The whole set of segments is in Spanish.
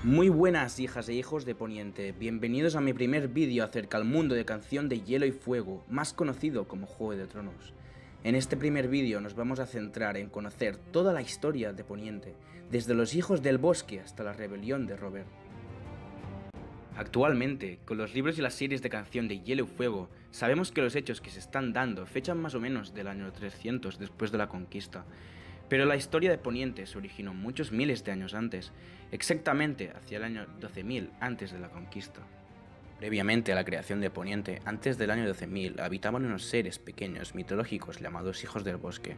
Muy buenas hijas e hijos de Poniente, bienvenidos a mi primer vídeo acerca del mundo de Canción de Hielo y Fuego, más conocido como Juego de Tronos. En este primer vídeo nos vamos a centrar en conocer toda la historia de Poniente, desde los Hijos del Bosque hasta la rebelión de Robert. Actualmente, con los libros y las series de Canción de Hielo y Fuego, sabemos que los hechos que se están dando fechan más o menos del año 300 después de la conquista, pero la historia de Poniente se originó muchos miles de años antes, exactamente hacia el año 12.000 antes de la conquista. Previamente a la creación de Poniente, antes del año 12.000, habitaban unos seres pequeños mitológicos llamados Hijos del Bosque.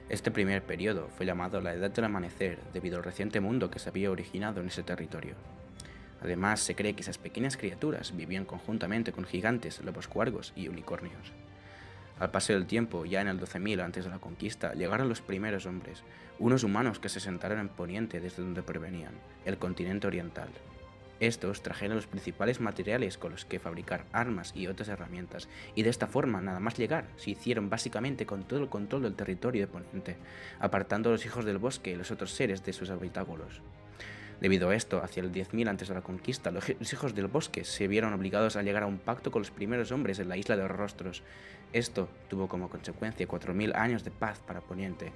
Este primer periodo fue llamado la Edad del Amanecer debido al reciente mundo que se había originado en ese territorio. Además, se cree que esas pequeñas criaturas vivían conjuntamente con gigantes, lobos cuervos y unicornios. Al paso del tiempo, ya en el 12.000 antes de la conquista, llegaron los primeros hombres, unos humanos que se sentaron en Poniente desde donde provenían, el continente oriental. Estos trajeron los principales materiales con los que fabricar armas y otras herramientas, y de esta forma, nada más llegar, se hicieron básicamente con todo el control del territorio de Poniente, apartando a los hijos del bosque y los otros seres de sus habitáculos. Debido a esto, hacia el 10.000 antes de la conquista, los hijos del bosque se vieron obligados a llegar a un pacto con los primeros hombres en la isla de los Rostros. Esto tuvo como consecuencia 4.000 años de paz para Poniente.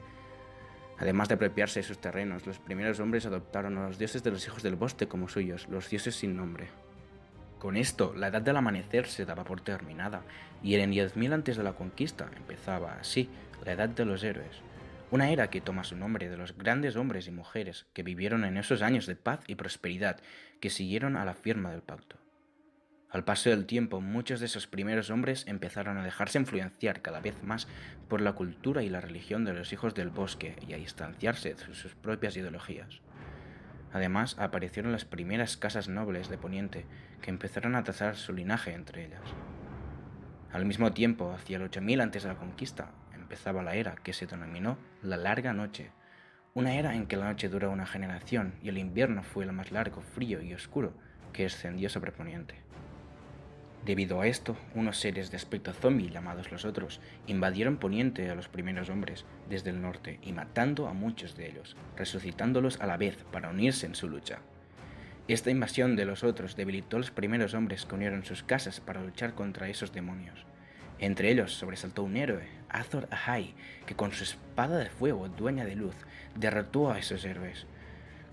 Además de apropiarse de sus terrenos, los primeros hombres adoptaron a los dioses de los hijos del bosque como suyos, los dioses sin nombre. Con esto, la edad del amanecer se daba por terminada, y en el 10.000 antes de la conquista empezaba así la edad de los héroes. Una era que toma su nombre de los grandes hombres y mujeres que vivieron en esos años de paz y prosperidad que siguieron a la firma del pacto. Al paso del tiempo, muchos de esos primeros hombres empezaron a dejarse influenciar cada vez más por la cultura y la religión de los hijos del bosque y a distanciarse de sus propias ideologías. Además, aparecieron las primeras casas nobles de Poniente que empezaron a trazar su linaje entre ellas. Al mismo tiempo, hacia el 8.000 antes de la conquista, empezaba la era que se denominó la Larga Noche, una era en que la noche dura una generación y el invierno fue el más largo, frío y oscuro que descendió sobre Poniente. Debido a esto, unos seres de aspecto zombie llamados los Otros invadieron Poniente a los primeros hombres desde el norte y matando a muchos de ellos, resucitándolos a la vez para unirse en su lucha. Esta invasión de los Otros debilitó a los primeros hombres que unieron sus casas para luchar contra esos demonios. Entre ellos sobresaltó un héroe, Azor Ahai, que con su espada de fuego, dueña de luz, derrotó a esos héroes.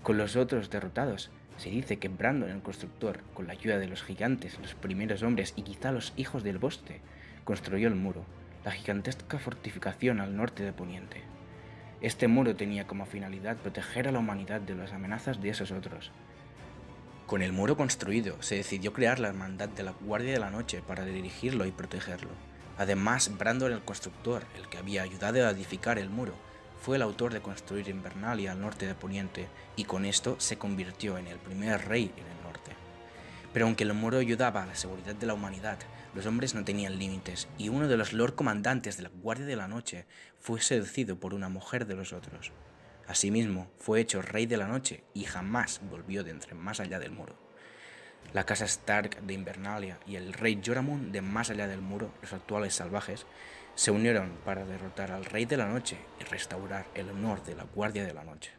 Con los otros derrotados, se dice que Brandon el constructor, con la ayuda de los gigantes, los primeros hombres y quizá los hijos del bosque, construyó el muro, la gigantesca fortificación al norte de Poniente. Este muro tenía como finalidad proteger a la humanidad de las amenazas de esos otros. Con el muro construido, se decidió crear la Hermandad de la Guardia de la Noche para dirigirlo y protegerlo. Además, Brandon el constructor, el que había ayudado a edificar el muro, fue el autor de construir Invernalia al norte de Poniente, y con esto se convirtió en el primer rey en el norte. Pero aunque el muro ayudaba a la seguridad de la humanidad, los hombres no tenían límites, y uno de los Lord Comandantes de la Guardia de la Noche fue seducido por una mujer de los otros. Asimismo, fue hecho Rey de la Noche y jamás volvió de entre más allá del muro. La casa Stark de Invernalia y el rey Joramun de más allá del muro, los actuales salvajes, se unieron para derrotar al Rey de la Noche y restaurar el honor de la Guardia de la Noche.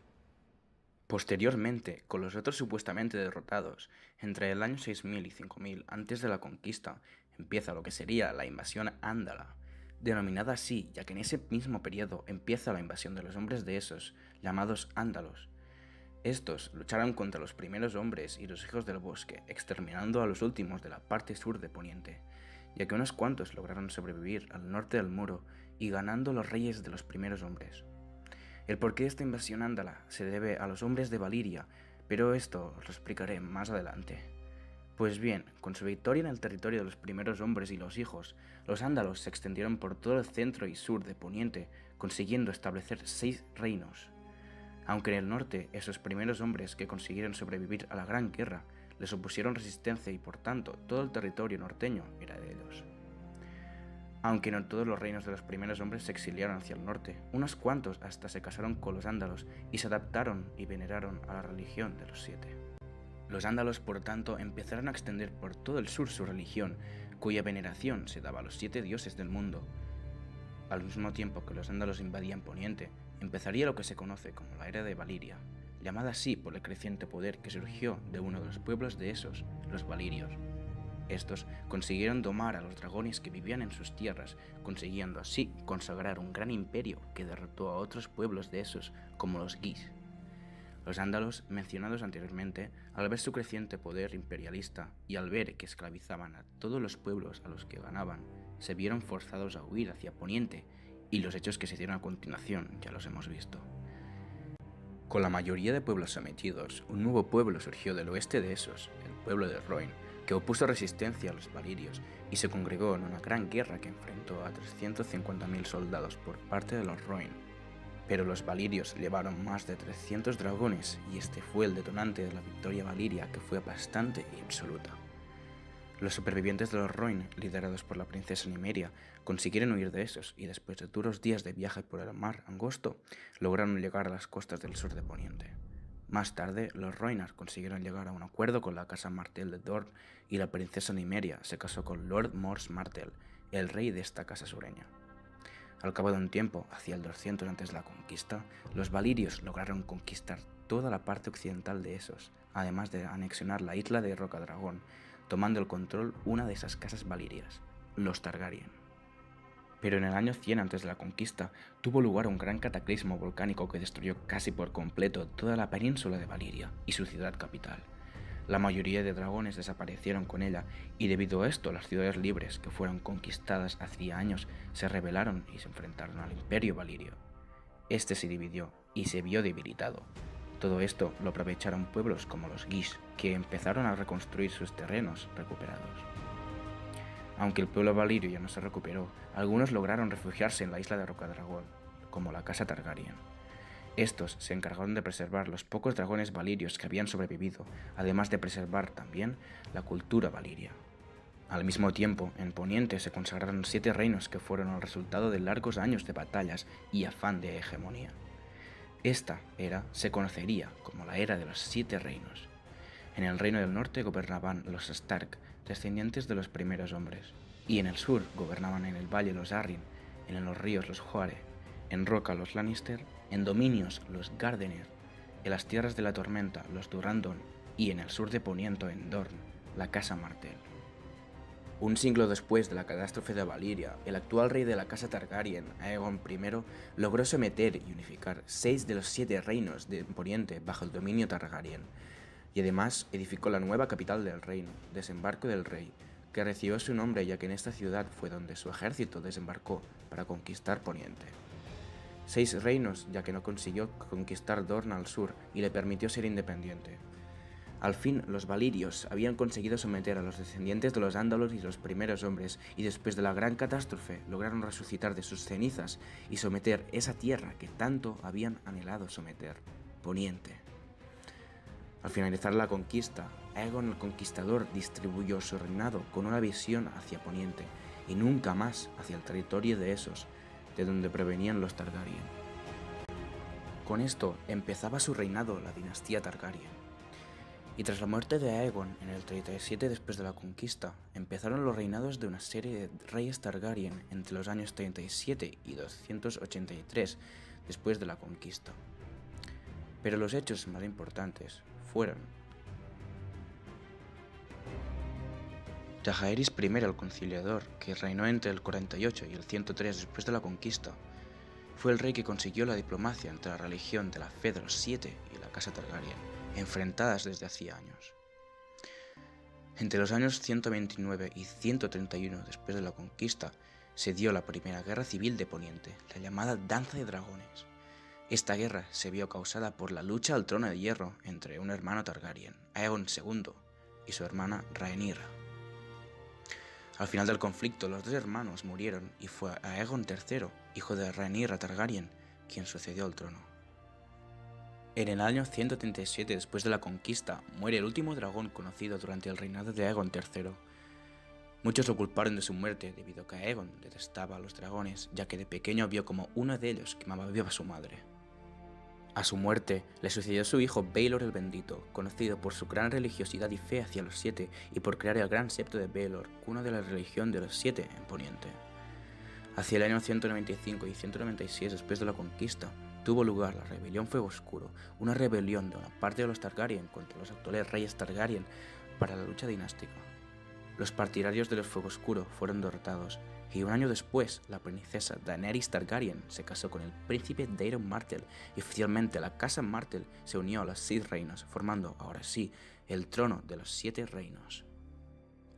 Posteriormente, con los otros supuestamente derrotados, entre el año 6.000 y 5.000 antes de la conquista, empieza lo que sería la invasión ándala, denominada así ya que en ese mismo periodo empieza la invasión de los hombres de esos, llamados ándalos. Estos lucharon contra los primeros hombres y los hijos del bosque, exterminando a los últimos de la parte sur de Poniente, ya que unos cuantos lograron sobrevivir al norte del muro y ganando los reyes de los primeros hombres. El porqué de esta invasión ándala se debe a los hombres de Valiria, pero esto os lo explicaré más adelante. Pues bien, con su victoria en el territorio de los primeros hombres y los hijos, los ándalos se extendieron por todo el centro y sur de Poniente, consiguiendo establecer 6 reinos. Aunque en el norte, esos primeros hombres que consiguieron sobrevivir a la Gran Guerra les opusieron resistencia y por tanto todo el territorio norteño era de ellos. Aunque no todos los reinos de los primeros hombres se exiliaron hacia el norte, unos cuantos hasta se casaron con los ándalos y se adaptaron y veneraron a la religión de los 7. Los ándalos, por tanto, empezaron a extender por todo el sur su religión, cuya veneración se daba a los 7 dioses del mundo. Al mismo tiempo que los ándalos invadían Poniente, empezaría lo que se conoce como la Era de Valiria, llamada así por el creciente poder que surgió de uno de los pueblos de esos, los valirios. Estos consiguieron domar a los dragones que vivían en sus tierras, consiguiendo así consagrar un gran imperio que derrotó a otros pueblos de esos, como los Gis. Los ándalos, mencionados anteriormente, al ver su creciente poder imperialista y al ver que esclavizaban a todos los pueblos a los que ganaban, se vieron forzados a huir hacia Poniente, y los hechos que se dieron a continuación ya los hemos visto. Con la mayoría de pueblos sometidos, un nuevo pueblo surgió del oeste de esos, el pueblo de Rhoyne, que opuso resistencia a los valirios y se congregó en una gran guerra que enfrentó a 350.000 soldados por parte de los Rhoyne. Pero los valirios llevaron más de 300 dragones y este fue el detonante de la victoria valiria, que fue aplastante y absoluta. Los supervivientes de los Rhoyne, liderados por la princesa Nymeria, consiguieron huir de esos y después de duros días de viaje por el mar angosto, lograron llegar a las costas del sur de Poniente. Más tarde, los Rhoynar consiguieron llegar a un acuerdo con la casa Martell de Dorne y la princesa Nymeria se casó con Lord Mors Martell, el rey de esta casa sureña. Al cabo de un tiempo, hacia el 200 antes de la conquista, los valirios lograron conquistar toda la parte occidental de Essos, además de anexionar la isla de Rocadragón, tomando el control una de esas casas valirias, los Targaryen. Pero en el año 100 antes de la conquista, tuvo lugar un gran cataclismo volcánico que destruyó casi por completo toda la península de Valiria y su ciudad capital. La mayoría de dragones desaparecieron con ella y debido a esto las ciudades libres que fueron conquistadas hacía años se rebelaron y se enfrentaron al imperio valirio. Este se dividió y se vio debilitado. Todo esto lo aprovecharon pueblos como los Gish, que empezaron a reconstruir sus terrenos recuperados. Aunque el pueblo valirio ya no se recuperó, algunos lograron refugiarse en la isla de Rocadragón, como la casa Targaryen. Estos se encargaron de preservar los pocos dragones valirios que habían sobrevivido, además de preservar también la cultura valiria. Al mismo tiempo, en Poniente se consagraron 7 reinos que fueron el resultado de largos años de batallas y afán de hegemonía. Esta era se conocería como la Era de los 7 reinos. En el reino del norte gobernaban los Stark, descendientes de los primeros hombres, y en el sur gobernaban en el valle los Arryn, en los ríos los Hoare, en roca los Lannister, en dominios los Gardener, en las tierras de la tormenta los Durrandon y en el sur de Poniente en Dorne, la casa Martell. Un siglo después de la catástrofe de Valiria, el actual rey de la casa Targaryen, Aegon I, logró someter y unificar 6 de los 7 reinos de Poniente bajo el dominio Targaryen, y además edificó la nueva capital del reino, Desembarco del Rey, que recibió su nombre ya que en esta ciudad fue donde su ejército desembarcó para conquistar Poniente. 6 reinos, ya que no consiguió conquistar Dorne al sur y le permitió ser independiente. Al fin, los valirios habían conseguido someter a los descendientes de los Ándalos y los primeros hombres, y después de la gran catástrofe lograron resucitar de sus cenizas y someter esa tierra que tanto habían anhelado someter, Poniente. Al finalizar la conquista, Aegon el Conquistador distribuyó su reinado con una visión hacia Poniente y nunca más hacia el territorio de Essos, de donde provenían los Targaryen. Con esto empezaba su reinado la dinastía Targaryen. Y tras la muerte de Aegon en el 37 después de la conquista, empezaron los reinados de una serie de reyes Targaryen entre los años 37 y 283 después de la conquista. Pero los hechos más importantes fueron Jaehaerys I el Conciliador, que reinó entre el 48 y el 103 después de la conquista. Fue el rey que consiguió la diplomacia entre la religión de la fe de los 7 y la casa Targaryen, enfrentadas desde hacía años. Entre los años 129 y 131 después de la conquista, se dio la primera guerra civil de Poniente, la llamada Danza de Dragones. Esta guerra se vio causada por la lucha al trono de hierro entre un hermano Targaryen, Aegon II, y su hermana Rhaenyra. Al final del conflicto, los 2 hermanos murieron y fue Aegon III, hijo de Rhaenyra Targaryen, quien sucedió al trono. En el año 137 después de la conquista, muere el último dragón conocido durante el reinado de Aegon III. Muchos lo culparon de su muerte debido a que Aegon detestaba a los dragones, ya que de pequeño vio como uno de ellos quemaba viva a su madre. A su muerte le sucedió su hijo Baelor el Bendito, conocido por su gran religiosidad y fe hacia los 7 y por crear el gran septo de Baelor, cuna de la religión de los 7 en Poniente. Hacia el año 195 y 196 después de la conquista, tuvo lugar la rebelión Fuego Oscuro, una rebelión de una parte de los Targaryen contra los actuales reyes Targaryen para la lucha dinástica. Los partidarios de los Fuego Oscuro fueron derrotados, y un año después, la princesa Daenerys Targaryen se casó con el príncipe Daemon Martell, y oficialmente la casa Martell se unió a los 6 reinos, formando, ahora sí, el trono de los 7 reinos.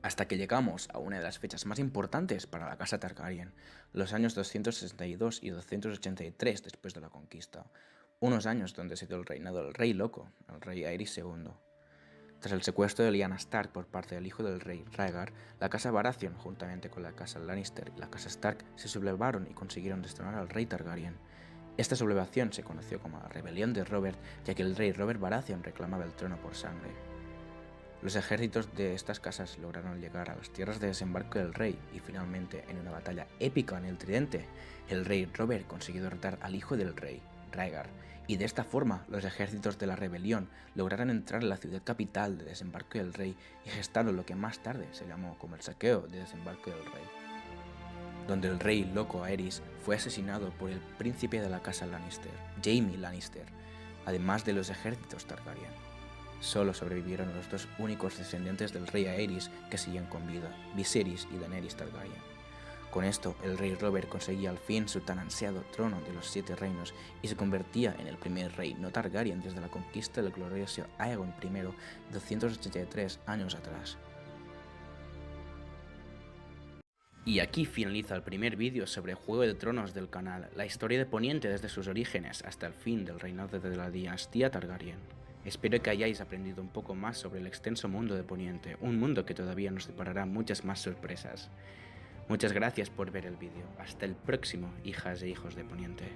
Hasta que llegamos a una de las fechas más importantes para la casa Targaryen, los años 262 y 283 después de la conquista, unos años donde se dio el reinado del Rey Loco, el rey Aerys II. Tras el secuestro de Lyanna Stark por parte del hijo del rey Rhaegar, la casa Baratheon, juntamente con la casa Lannister y la casa Stark, se sublevaron y consiguieron destronar al rey Targaryen. Esta sublevación se conoció como la Rebelión de Robert, ya que el rey Robert Baratheon reclamaba el trono por sangre. Los ejércitos de estas casas lograron llegar a las tierras de desembarco del rey y finalmente, en una batalla épica en el Tridente, el rey Robert consiguió derrotar al hijo del rey, Rhaegar, y de esta forma los ejércitos de la rebelión lograron entrar en la ciudad capital de desembarco del rey y gestaron lo que más tarde se llamó como el saqueo de desembarco del rey, donde el rey loco Aerys fue asesinado por el príncipe de la casa Lannister, Jaime Lannister, además de los ejércitos Targaryen. Solo sobrevivieron los 2 únicos descendientes del rey Aerys que siguen con vida, Viserys y Daenerys Targaryen. Con esto, el rey Robert conseguía al fin su tan ansiado trono de los 7 reinos y se convertía en el primer rey no Targaryen desde la conquista del glorioso Aegon I 283 años atrás. Y aquí finaliza el primer vídeo sobre Juego de Tronos del canal, la historia de Poniente desde sus orígenes hasta el fin del reinado de la dinastía Targaryen. Espero que hayáis aprendido un poco más sobre el extenso mundo de Poniente, un mundo que todavía nos deparará muchas más sorpresas. Muchas gracias por ver el vídeo. Hasta el próximo, hijas e hijos de Poniente.